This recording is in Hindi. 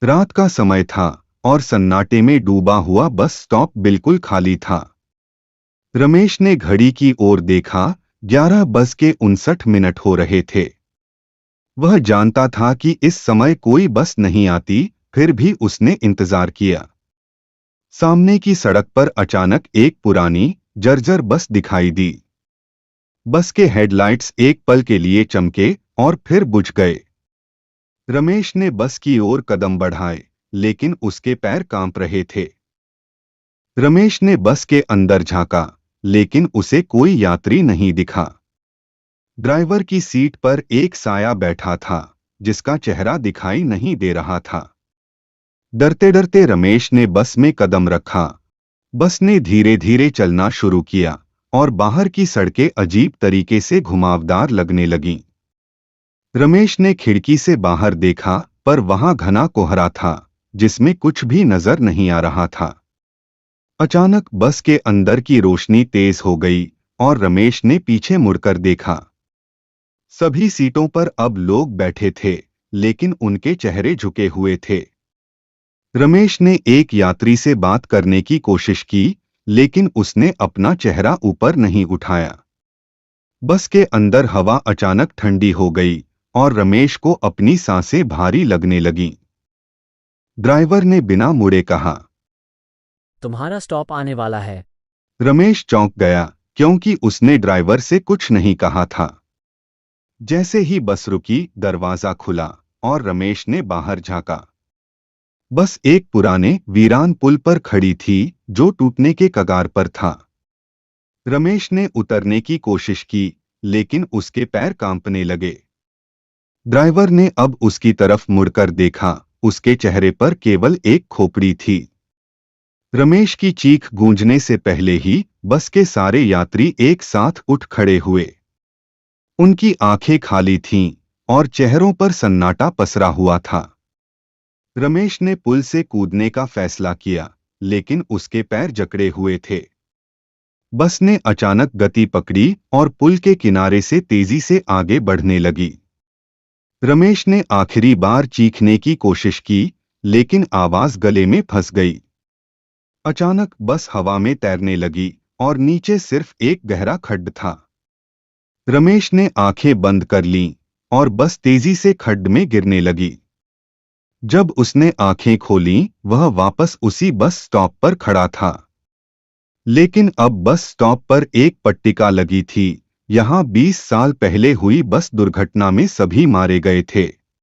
रात का समय था और सन्नाटे में डूबा हुआ बस स्टॉप बिल्कुल खाली था। रमेश ने घड़ी की ओर देखा। 11:59 हो रहे थे। वह जानता था कि इस समय कोई बस नहीं आती, फिर भी उसने इंतजार किया। सामने की सड़क पर अचानक एक पुरानी जर्जर बस दिखाई दी। बस के हेडलाइट्स एक पल के लिए चमके और फिर बुझ गए। रमेश ने बस की ओर कदम बढ़ाए, लेकिन उसके पैर कांप रहे थे। रमेश ने बस के अंदर झांका, लेकिन उसे कोई यात्री नहीं दिखा। ड्राइवर की सीट पर एक साया बैठा था, जिसका चेहरा दिखाई नहीं दे रहा था। डरते डरते रमेश ने बस में कदम रखा। बस ने धीरे धीरे चलना शुरू किया और बाहर की सड़कें अजीब तरीके से घुमावदार लगने लगीं। रमेश ने खिड़की से बाहर देखा, पर वहां घना कोहरा था, जिसमें कुछ भी नजर नहीं आ रहा था। अचानक बस के अंदर की रोशनी तेज हो गई और रमेश ने पीछे मुड़कर देखा। सभी सीटों पर अब लोग बैठे थे, लेकिन उनके चेहरे झुके हुए थे। रमेश ने एक यात्री से बात करने की कोशिश की, लेकिन उसने अपना चेहरा ऊपर नहीं उठाया। बस के अंदर हवा अचानक ठंडी हो गई और रमेश को अपनी सांसें भारी लगने लगीं। ड्राइवर ने बिना मुड़े कहा, तुम्हारा स्टॉप आने वाला है। रमेश चौंक गया, क्योंकि उसने ड्राइवर से कुछ नहीं कहा था। जैसे ही बस रुकी, दरवाजा खुला और रमेश ने बाहर झांका। बस एक पुराने वीरान पुल पर खड़ी थी, जो टूटने के कगार पर था। रमेश ने उतरने की कोशिश की, लेकिन उसके पैर कांपने लगे। ड्राइवर ने अब उसकी तरफ मुड़कर देखा। उसके चेहरे पर केवल एक खोपड़ी थी। रमेश की चीख गूंजने से पहले ही बस के सारे यात्री एक साथ उठ खड़े हुए। उनकी आंखें खाली थीं और चेहरों पर सन्नाटा पसरा हुआ था। रमेश ने पुल से कूदने का फैसला किया, लेकिन उसके पैर जकड़े हुए थे। बस ने अचानक गति पकड़ी और पुल के किनारे से तेजी से आगे बढ़ने लगी। रमेश ने आखिरी बार चीखने की कोशिश की, लेकिन आवाज गले में फंस गई। अचानक बस हवा में तैरने लगी और नीचे सिर्फ एक गहरा खड्ड था। रमेश ने आंखें बंद कर लीं और बस तेजी से खड्ड में गिरने लगी। जब उसने आंखें खोलीं, वह वापस उसी बस स्टॉप पर खड़ा था। लेकिन अब बस स्टॉप पर एक पट्टिका लगी थी। यहाँ 20 साल पहले हुई बस दुर्घटना में सभी मारे गए थे।